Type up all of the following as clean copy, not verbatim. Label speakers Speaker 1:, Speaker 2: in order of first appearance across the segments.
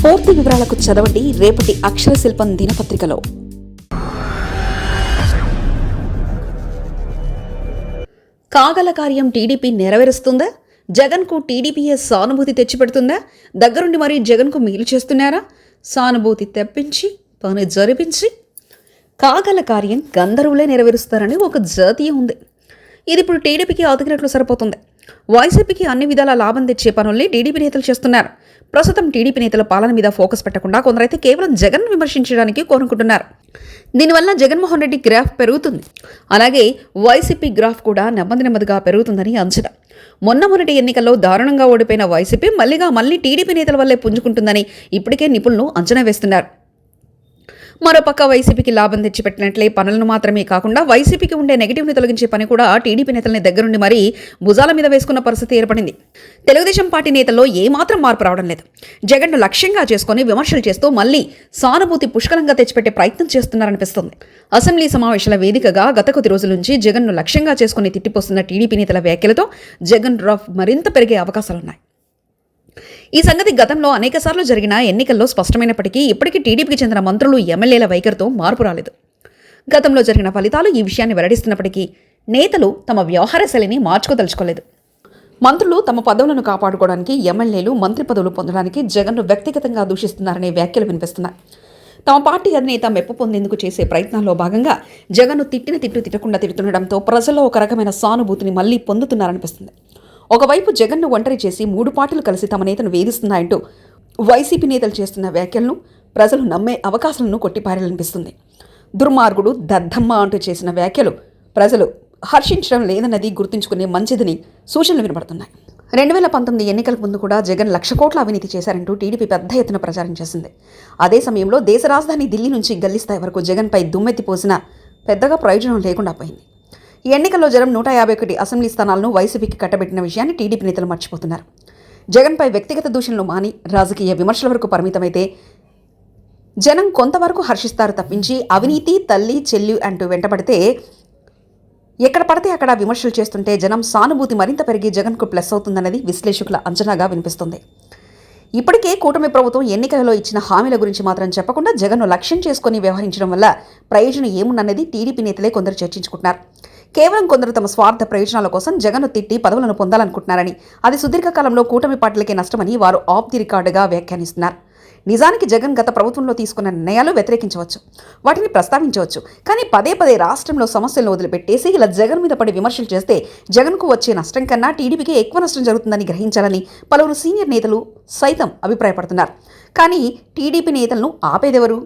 Speaker 1: పూర్తి వివరాలకు చదవండి రేపటి అక్షర శిల్పం దినపత్రికలో. కాగల కార్యం టీడీపీ నెరవేరుస్తుందా? జగన్కు టీడీపీయే సానుభూతి తెచ్చిపెడుతుందా? దగ్గరుండి మరీ జగన్కు మేలు చేస్తున్నారా? సానుభూతి తెప్పించి పని జరిపించి కాగల కార్యం గంధర్వులే నెరవేరుస్తారని ఒక జాతీయం ఉంది. ఇది ఇప్పుడు టీడీపీకి అతికినట్లు సరిపోతుంది. వైసీపీకి అన్ని విధాల లాభం తెచ్చే పనుల్ని టీడీపీ నేతలు చేస్తున్నారు. ప్రస్తుతం టీడీపీ నేతల పాలన మీద ఫోకస్ పెట్టకుండా కొందరైతే కేవలం జగన్ విమర్శించడానికి కోరుకుంటున్నారు. దీనివల్ల జగన్మోహన్ రెడ్డి గ్రాఫ్ పెరుగుతుంది, అలాగే వైసీపీ గ్రాఫ్ కూడా నెమ్మదిగా పెరుగుతుందని అంచనా. మొన్నటి ఎన్నికల్లో దారుణంగా ఓడిపోయిన వైసీపీ మళ్ళీ టీడీపీ నేతల వల్లే పుంజుకుంటుందని ఇప్పటికే నిపుణులు అంచనా వేస్తున్నారు. మరోపక్క వైసీపీకి లాభం తెచ్చిపెట్టినట్లే పనులను మాత్రమే కాకుండా వైసీపీకి ఉండే నెగిటివ్ని తొలగించే పని కూడా టీడీపీ నేతల్ని దగ్గరుండి మరీ భుజాల మీద వేసుకున్న పరిస్థితి ఏర్పడింది. తెలుగుదేశం పార్టీ నేతల్లో ఏమాత్రం మార్పు రావడం లేదు. జగన్ను లక్ష్యంగా చేసుకుని విమర్శలు చేస్తూ మళ్లీ సానుభూతి పుష్కలంగా తెచ్చిపెట్టే ప్రయత్నం చేస్తున్నారనిపిస్తుంది. అసెంబ్లీ సమావేశాల వేదికగా గత కొద్ది రోజుల నుంచి జగన్ను లక్ష్యంగా చేసుకుని తిట్టిపోస్తున్న టీడీపీ నేతల వ్యాఖ్యలతో జగన్ డ్రాఫ్ మరింత పెరిగే అవకాశాలున్నాయి. ఈ సంగతి గతంలో అనేకసార్లు జరిగిన ఎన్నికల్లో స్పష్టమైనప్పటికీ ఇప్పటికీ టీడీపీకి చెందిన మంత్రులు, ఎమ్మెల్యేల వైఖరితో మార్పు రాలేదు. గతంలో జరిగిన ఫలితాలు ఈ విషయాన్ని వెల్లడిస్తున్నప్పటికీ నేతలు తమ వ్యవహార శైలిని మార్చుకోదలుచుకోలేదు. మంత్రులు తమ పదవులను కాపాడుకోవడానికి, ఎమ్మెల్యేలు మంత్రి పదవులు పొందడానికి జగన్ను వ్యక్తిగతంగా దూషిస్తున్నారనే వ్యాఖ్యలు వినిపిస్తున్నాయి. తమ పార్టీ అధినేత మెప్పు పొందేందుకు చేసే ప్రయత్నాల్లో భాగంగా జగన్ను తిట్టకుండా తిడుతుండడంతో ప్రజల్లో ఒక రకమైన సానుభూతిని మళ్లీ పొందుతున్నారనిపిస్తుంది. ఒకవైపు జగన్ను ఒంటరి చేసి 3 పార్టీలు కలిసి తమ నేతను వేధిస్తున్నాయంటూ వైసీపీ నేతలు చేస్తున్న వ్యాఖ్యలను ప్రజలు నమ్మే అవకాశాలను కొట్టిపారాలనిపిస్తుంది. దుర్మార్గుడు, దద్దమ్మ అంటూ చేసిన వ్యాఖ్యలు ప్రజలు హర్షించడం లేదన్నది గుర్తుంచుకునే మంచిదని సూచనలు వినబడుతున్నాయి. 2019 ఎన్నికలకు ముందు కూడా జగన్ 1,00,000 కోట్ల అవినీతి చేశారంటూ టీడీపీ పెద్ద ఎత్తున ప్రచారం చేసింది. అదే సమయంలో దేశ రాజధాని ఢిల్లీ నుంచి గల్లీ స్థాయి వరకు జగన్పై దుమ్మెత్తిపోసినా పెద్దగా ప్రయోజనం లేకుండా పోయింది. ఈ ఎన్నికల్లో జనం 151 అసెంబ్లీ స్థానాలను వైసీపీకి కట్టబెట్టిన విషయాన్ని టీడీపీ నేతలు మర్చిపోతున్నారు. జగన్పై వ్యక్తిగత దూషణలు మాని రాజకీయ విమర్శల వరకు పరిమితమైతే జనం కొంతవరకు హర్షిస్తారు తప్పించి అవినీతి, తల్లి, చెల్లి అంటూ వెంటబడితే ఎక్కడ పడితే అక్కడ విమర్శలు చేస్తుంటే జనం సానుభూతి మరింత పెరిగి జగన్కు ప్లస్ అవుతుందన్నది విశ్లేషకుల అంచనాగా వినిపిస్తుంది. ఇప్పటికే కూటమి ప్రభుత్వం ఎన్నికలలో ఇచ్చిన హామీల గురించి మాత్రం చెప్పకుండా జగన్ను లక్ష్యం చేసుకుని వ్యవహరించడం వల్ల ప్రయోజనం ఏమున్నది టీడీపీ నేతలే కొందరు చర్చించుకుంటున్నారు. కేవలం కొందరు తమ స్వార్థ ప్రయోజనాల కోసం జగన్ను తిట్టి పదవులను పొందాలనుకుంటున్నారని, అది సుదీర్ఘకాలంలో కూటమి పార్టీలకే నష్టమని వారు ఆఫ్ ది రికార్డుగా వ్యాఖ్యానిస్తున్నారు. నిజానికి జగన్ గత ప్రభుత్వంలో తీసుకున్న నిర్ణయాలు వ్యతిరేకించవచ్చు, వాటిని ప్రస్తావించవచ్చు. కానీ పదే రాష్ట్రంలో సమస్యలను వదిలిపెట్టేసి ఇలా జగన్ మీద పడి విమర్శలు చేస్తే జగన్కు వచ్చే నష్టం కన్నా టీడీపీకి ఎక్కువ నష్టం జరుగుతుందని గ్రహించాలని పలువురు సీనియర్ నేతలు సైతం అభిప్రాయపడుతున్నారు. కానీ టీడీపీ నేతలను ఆపేదెవరు?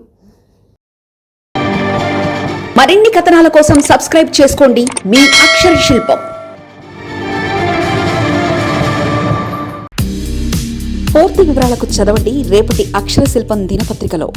Speaker 1: మరిన్ని కథనాల కోసం సబ్స్క్రైబ్ చేసుకోండి మీ అక్షర శిల్పం. పూర్తి వివరాలకు చదవండి రేపటి అక్షర శిల్పం దినపత్రికలో.